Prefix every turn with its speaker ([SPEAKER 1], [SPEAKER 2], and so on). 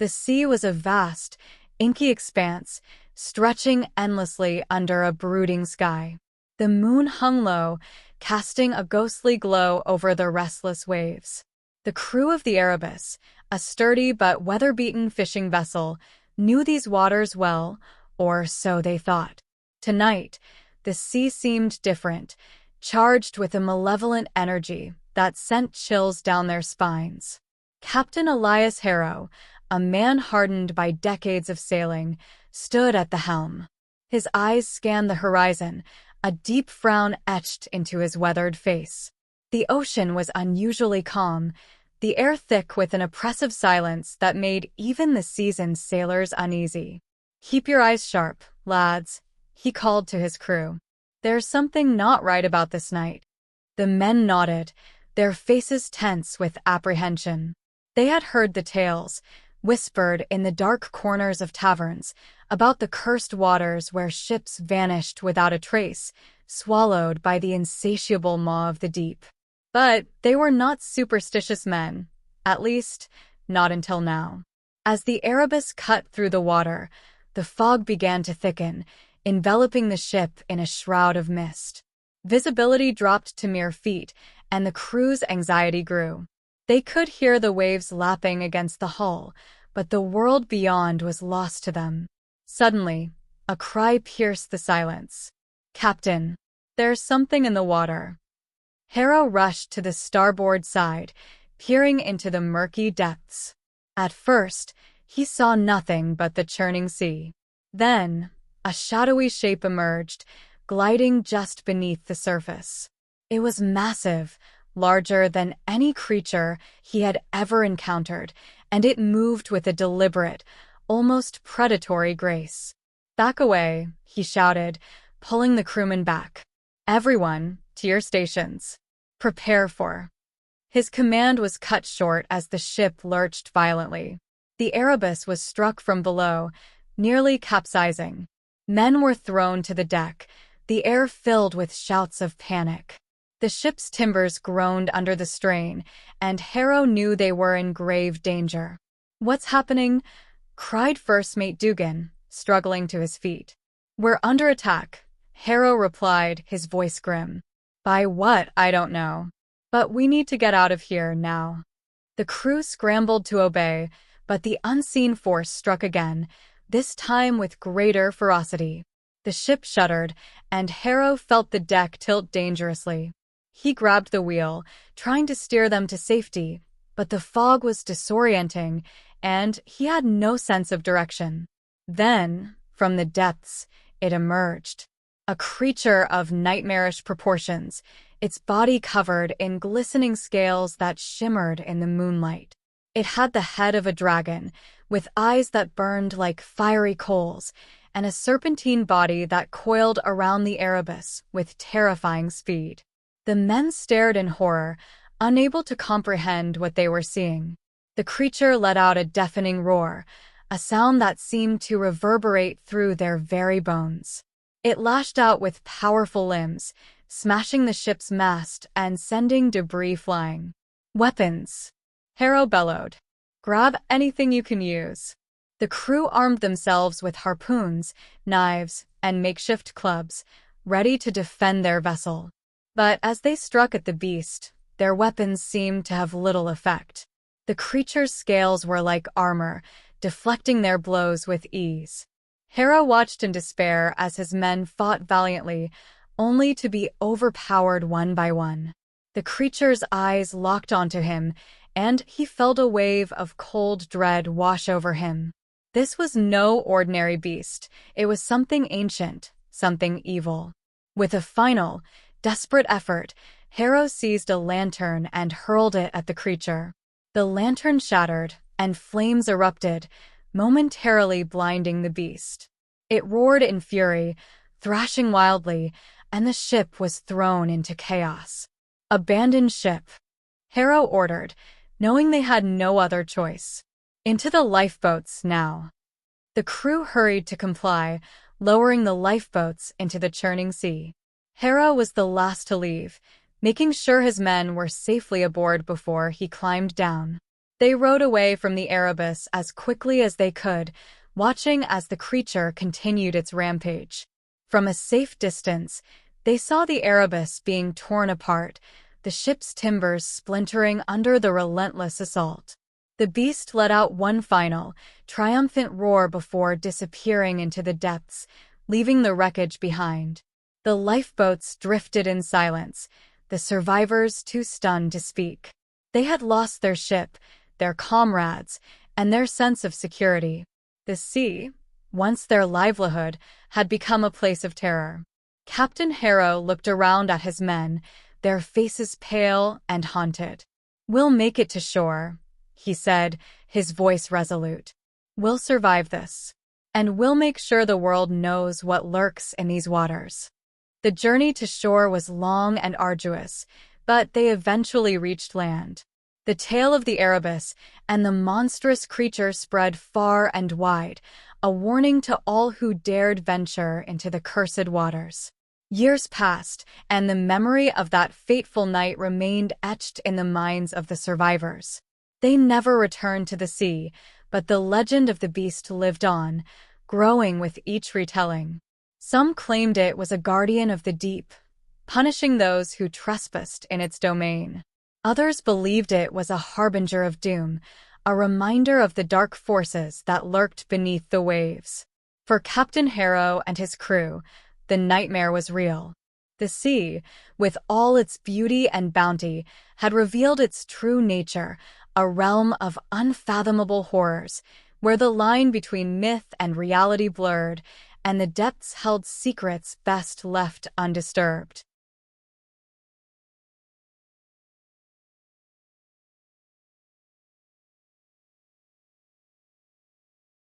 [SPEAKER 1] The sea was a vast, inky expanse, stretching endlessly under a brooding sky. The moon hung low, casting a ghostly glow over the restless waves. The crew of the Erebus, a sturdy but weather-beaten fishing vessel, knew these waters well, or so they thought. Tonight, the sea seemed different, charged with a malevolent energy that sent chills down their spines. Captain Elias Harrow, a man hardened by decades of sailing, stood at the helm. His eyes scanned the horizon, a deep frown etched into his weathered face. The ocean was unusually calm, the air thick with an oppressive silence that made even the seasoned sailors uneasy. "Keep your eyes sharp, lads," he called to his crew. "There's something not right about this night." The men nodded, their faces tense with apprehension. They had heard the tales, whispered in the dark corners of taverns, about the cursed waters where ships vanished without a trace, swallowed by the insatiable maw of the deep. But they were not superstitious men, at least, not until now. As the Erebus cut through the water, the fog began to thicken, enveloping the ship in a shroud of mist. Visibility dropped to mere feet, and the crew's anxiety grew. They could hear the waves lapping against the hull, but the world beyond was lost to them. Suddenly, a cry pierced the silence. "Captain, there's something in the water." Harrow rushed to the starboard side, peering into the murky depths. At first, he saw nothing but the churning sea. Then, a shadowy shape emerged, gliding just beneath the surface. It was massive, larger than any creature he had ever encountered, and it moved with a deliberate, almost predatory grace. "Back away," he shouted, pulling the crewmen back. "Everyone, to your stations. Prepare for." His command was cut short as the ship lurched violently. The Erebus was struck from below, nearly capsizing. Men were thrown to the deck, the air filled with shouts of panic. The ship's timbers groaned under the strain, and Harrow knew they were in grave danger. "What's happening?" cried First Mate Dugan, struggling to his feet. "We're under attack," Harrow replied, his voice grim. "By what, I don't know. But we need to get out of here now." The crew scrambled to obey, but the unseen force struck again, this time with greater ferocity. The ship shuddered, and Harrow felt the deck tilt dangerously. He grabbed the wheel, trying to steer them to safety, but the fog was disorienting, and he had no sense of direction. Then, from the depths, it emerged. A creature of nightmarish proportions, its body covered in glistening scales that shimmered in the moonlight. It had the head of a dragon, with eyes that burned like fiery coals, and a serpentine body that coiled around the Erebus with terrifying speed. The men stared in horror, unable to comprehend what they were seeing. The creature let out a deafening roar, a sound that seemed to reverberate through their very bones. It lashed out with powerful limbs, smashing the ship's mast and sending debris flying. "Weapons!" Harrow bellowed. "Grab anything you can use." The crew armed themselves with harpoons, knives, and makeshift clubs, ready to defend their vessel. But as they struck at the beast, their weapons seemed to have little effect. The creature's scales were like armor, deflecting their blows with ease. Harrow watched in despair as his men fought valiantly, only to be overpowered one by one. The creature's eyes locked onto him, and he felt a wave of cold dread wash over him. This was no ordinary beast. It was something ancient, something evil. With a final, desperate effort, Harrow seized a lantern and hurled it at the creature. The lantern shattered, and flames erupted, momentarily blinding the beast. It roared in fury, thrashing wildly, and the ship was thrown into chaos. "Abandon ship," Harrow ordered, knowing they had no other choice. "Into the lifeboats now." The crew hurried to comply, lowering the lifeboats into the churning sea. Harrow was the last to leave, making sure his men were safely aboard before he climbed down. They rowed away from the Erebus as quickly as they could, watching as the creature continued its rampage. From a safe distance, they saw the Erebus being torn apart, the ship's timbers splintering under the relentless assault. The beast let out one final, triumphant roar before disappearing into the depths, leaving the wreckage behind. The lifeboats drifted in silence, the survivors too stunned to speak. They had lost their ship, their comrades, and their sense of security. The sea, once their livelihood, had become a place of terror. Captain Harrow looked around at his men, their faces pale and haunted. "We'll make it to shore," he said, his voice resolute. "We'll survive this. And we'll make sure the world knows what lurks in these waters." The journey to shore was long and arduous, but they eventually reached land. The tale of the Erebus and the monstrous creature spread far and wide, a warning to all who dared venture into the cursed waters. Years passed, and the memory of that fateful night remained etched in the minds of the survivors. They never returned to the sea, but the legend of the beast lived on, growing with each retelling. Some claimed it was a guardian of the deep, punishing those who trespassed in its domain. Others believed it was a harbinger of doom, a reminder of the dark forces that lurked beneath the waves. For Captain Harrow and his crew, the nightmare was real. The sea, with all its beauty and bounty, had revealed its true nature, a realm of unfathomable horrors, where the line between myth and reality blurred, and the depths held secrets best left undisturbed.